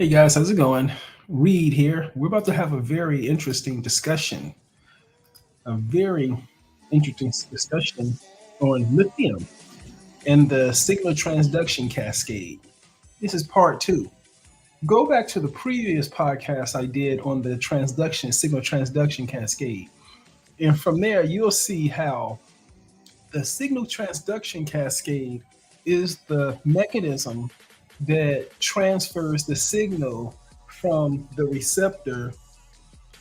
Hey guys, how's it going? Reed here. We're about to have a very interesting discussion, a very interesting discussion on lithium and the signal transduction cascade. This is part two. Go back to the previous podcast I did on the signal transduction cascade. And from there, you'll see how the signal transduction cascade is the mechanism that transfers the signal from the receptor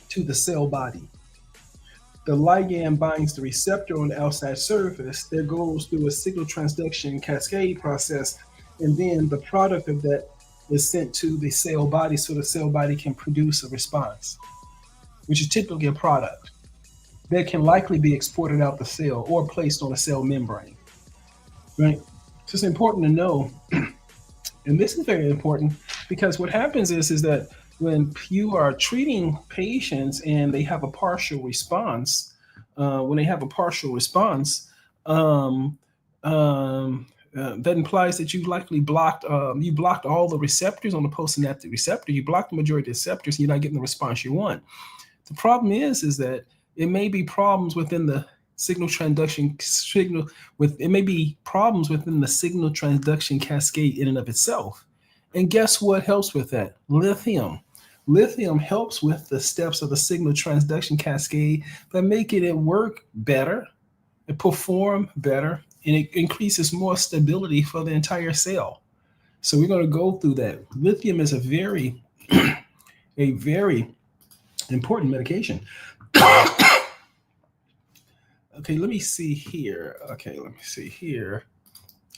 to the cell body. The ligand binds the receptor on the outside surface. That goes through a signal transduction cascade process, and then the product of that is sent to the cell body so the cell body can produce a response, which is typically a product that can likely be exported out the cell or placed on a cell membrane. Right? So it's important to know, and this is very important because what happens is that when you are treating patients and they have a partial response, that implies that you likely blocked all the receptors on the postsynaptic receptor. You blocked the majority of the receptors, and you're not getting the response you want. The problem is that it may be problems within the signal transduction cascade in and of itself. And guess what helps with that? Lithium. Lithium helps with the steps of the signal transduction cascade by making it work better, it perform better, and it increases more stability for the entire cell. So we're going to go through that. Lithium is a very important medication. Okay, let me see here.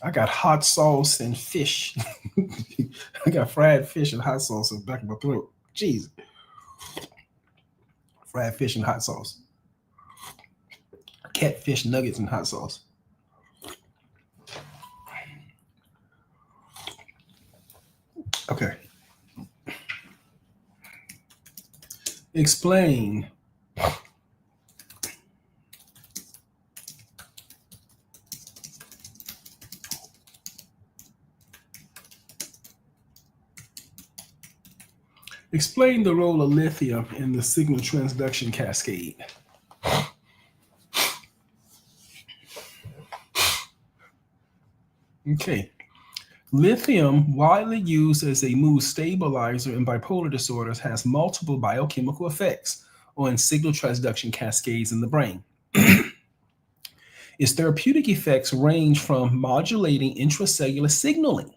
I got hot sauce and fish. I got fried fish and hot sauce in the back of my throat. Jeez. Fried fish and hot sauce. Catfish nuggets and hot sauce. Okay. Explain. Explain the role of lithium in the signal transduction cascade. Okay. Lithium, widely used as a mood stabilizer in bipolar disorders, has multiple biochemical effects on signal transduction cascades in the brain. Its therapeutic effects range from modulating intracellular signaling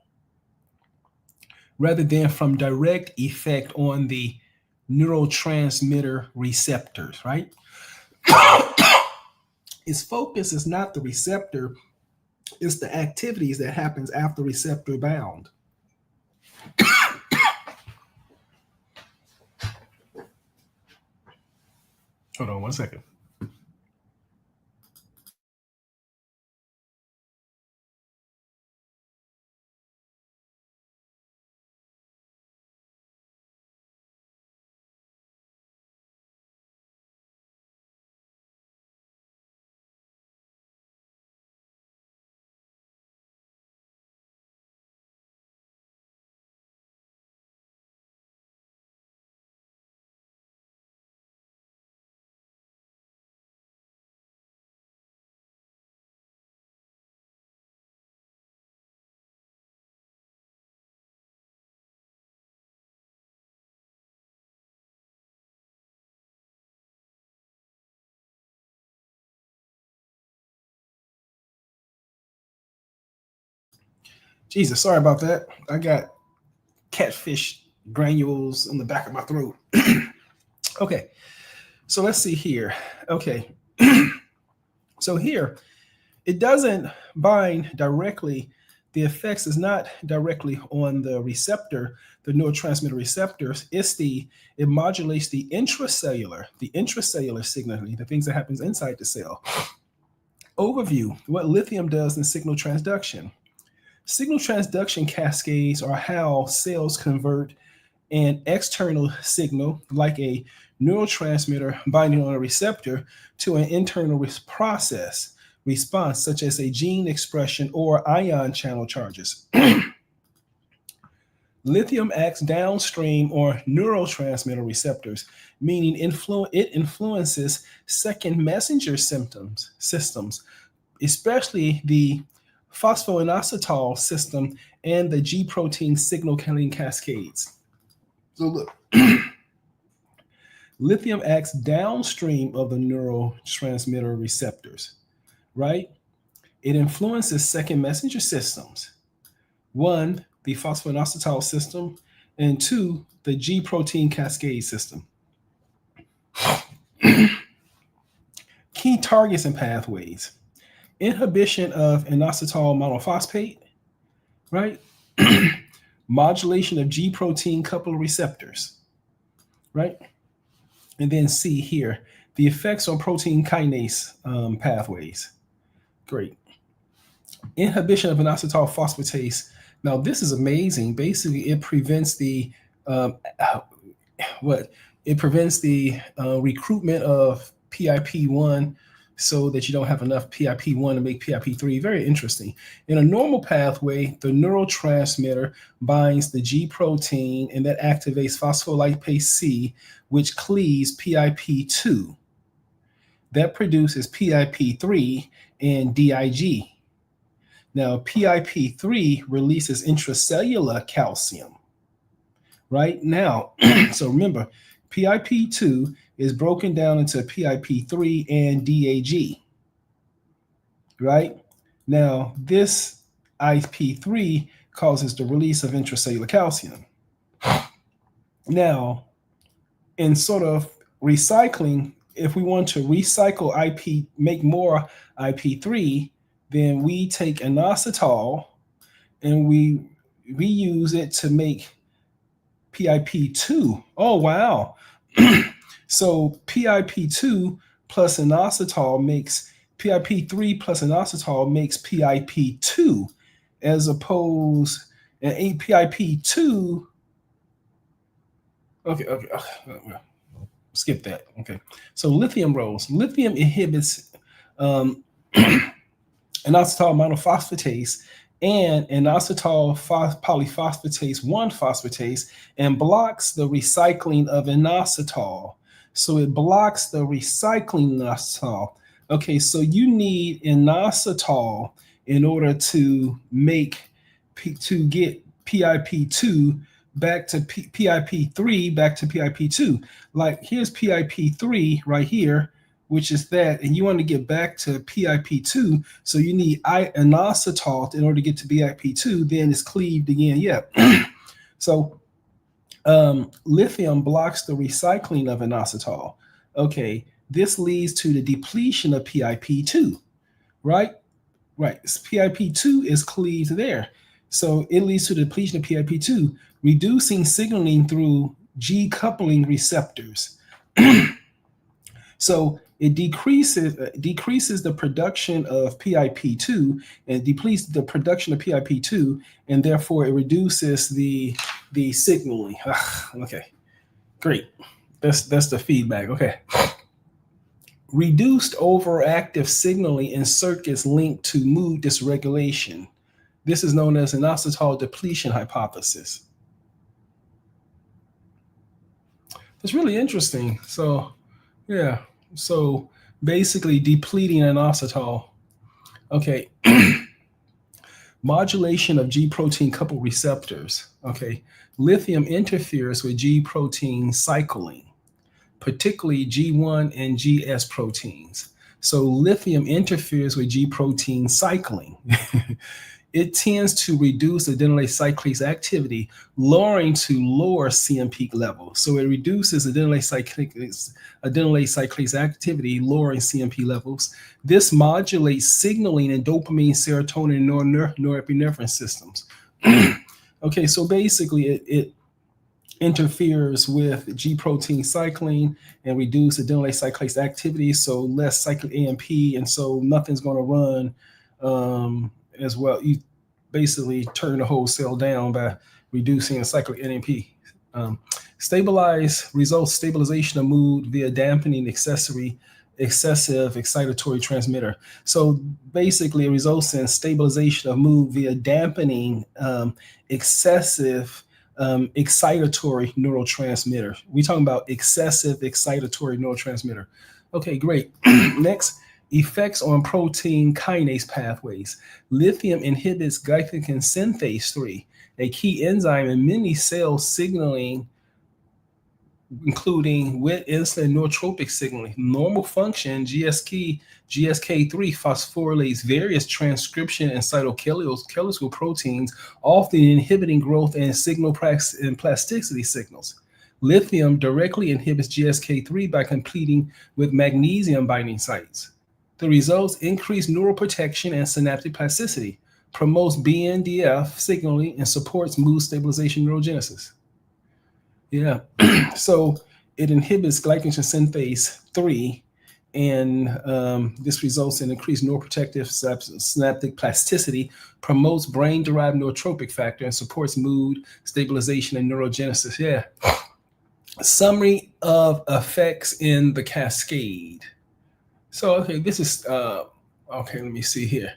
rather than from direct effect on the neurotransmitter receptors, right? Its focus is not the receptor, it's the activities that happens after receptor bound. Hold on one second. Jesus, sorry about that. I got catfish granules in the back of my throat. Okay, so let's see here. Okay, so here, it doesn't bind directly. The effects is not directly on the receptor, the neurotransmitter receptors. It modulates the intracellular signaling, the things that happens inside the cell. Overview, what lithium does in signal transduction. Signal transduction cascades are how cells convert an external signal, like a neurotransmitter binding on a receptor, to an internal response, such as a gene expression or ion channel charges. Lithium acts downstream on neurotransmitter receptors, meaning it influences second messenger systems, especially the phosphoinositol system and the G protein signal killing cascades. So look, lithium acts downstream of the neurotransmitter receptors, right? It influences second messenger systems. One, the phosphoinositol system, and two, the G protein cascade system. Key targets and pathways. Inhibition of inositol monophosphate, right? Modulation of G protein coupled receptors, right? And then C here, the effects on protein kinase pathways. Great. Inhibition of inositol phosphatase. Now, this is amazing. Basically, it prevents the recruitment of PIP1 so that you don't have enough PIP1 to make PIP3. Very interesting. In a normal pathway, the neurotransmitter binds the G protein and that activates phospholipase C, which cleaves PIP2. That produces PIP3 and DIG. Now, PIP3 releases intracellular calcium, right? Now, so remember, PIP2 is broken down into PIP3 and DAG, right? Now, this IP3 causes the release of intracellular calcium. Now, in sort of recycling, if we want to recycle IP, make more IP3, then we take inositol and we reuse it to make PIP2. Oh, wow. So PIP2 plus inositol makes PIP3 plus inositol makes PIP2 as opposed and PIP2. Okay. Skip that. Okay. So lithium roles. Lithium inhibits inositol monophosphatase and inositol polyphosphatase 1 phosphatase and blocks the recycling of inositol. So it blocks the recycling inositol. Okay, so you need inositol in order to get PIP2 back to PIP3 back to PIP2. Like here's PIP3 right here, which is that, and you want to get back to PIP2, so you need inositol in order to get to PIP2, then it's cleaved again. Yeah. So lithium blocks the recycling of inositol. Okay, this leads to the depletion of PIP2, right? Right, PIP2 is cleaved there. So it leads to the depletion of PIP2, reducing signaling through G coupling receptors. So it decreases the production of PIP2 and depletes the production of PIP2, and therefore it reduces the signaling. Okay, great. That's the feedback. Okay. Reduced overactive signaling in circuits linked to mood dysregulation. This is known as inositol depletion hypothesis. It's really interesting. So, yeah. So basically depleting inositol. Okay. Modulation of G protein coupled receptors. Okay. Lithium interferes with G protein cycling, particularly G1 and GS proteins. So lithium interferes with G protein cycling. It tends to reduce adenylate cyclase activity, lowering to lower CMP levels. So it reduces adenylate cyclase activity, lowering CMP levels. This modulates signaling in dopamine, serotonin, and norepinephrine systems. Okay, so basically it interferes with G protein cycling and reduce adenylate cyclase activity, so less cyclic AMP, and so nothing's going to run as well. You basically turn the whole cell down by reducing the cyclic AMP. Results stabilization of mood via dampening excessive excitatory transmitter. So basically, it results in stabilization of mood via dampening excessive excitatory neurotransmitter. We're talking about excessive excitatory neurotransmitter. Okay, great. Next, effects on protein kinase pathways. Lithium inhibits glycogen synthase 3, a key enzyme in many cell signaling, including with insulin neurotropic signaling. Normal function GSK3 phosphorylates various transcription and cytokeratal proteins, often inhibiting growth and signal and plasticity signals. Lithium directly inhibits GSK3 by competing with magnesium binding sites. The results increase neuroprotection and synaptic plasticity, promotes BNDF signaling, and supports mood stabilization neurogenesis. Yeah. So it inhibits glycogen synthase 3, and this results in increased neuroprotective synaptic plasticity, promotes brain-derived neurotropic factor, and supports mood stabilization and neurogenesis. Yeah. Summary of effects in the cascade. So, okay, this is, okay, let me see here.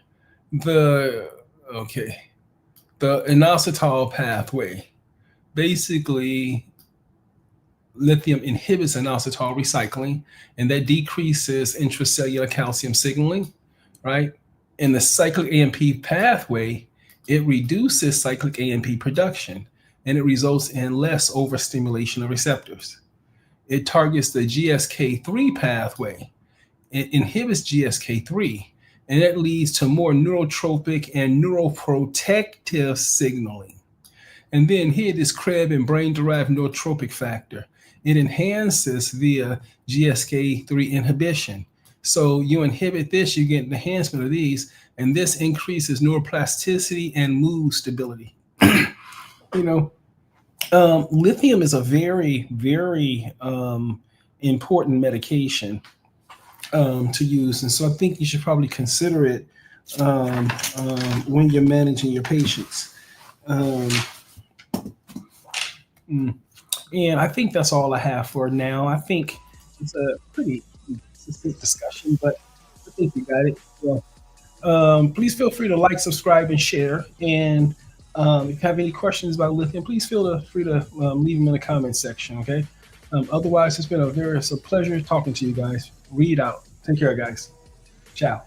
The inositol pathway. Basically, lithium inhibits inositol recycling, and that decreases intracellular calcium signaling, right? In the cyclic AMP pathway, it reduces cyclic AMP production, and it results in less overstimulation of receptors. It targets the GSK3 pathway. It inhibits GSK3, and that leads to more neurotropic and neuroprotective signaling. And then here, this CREB and brain-derived neurotropic factor. It enhances via GSK3 inhibition. So you inhibit this, you get enhancement of these, and this increases neuroplasticity and mood stability. Lithium is a very, very important medication to use. And so I think you should probably consider it when you're managing your patients. And I think that's all I have for now. I think it's a pretty consistent discussion, but I think we got it. Well, please feel free to like, subscribe, and share. And if you have any questions about lithium, please feel free to leave them in the comment section, okay? Otherwise, it's been a pleasure talking to you guys. Read out. Take care, guys. Ciao.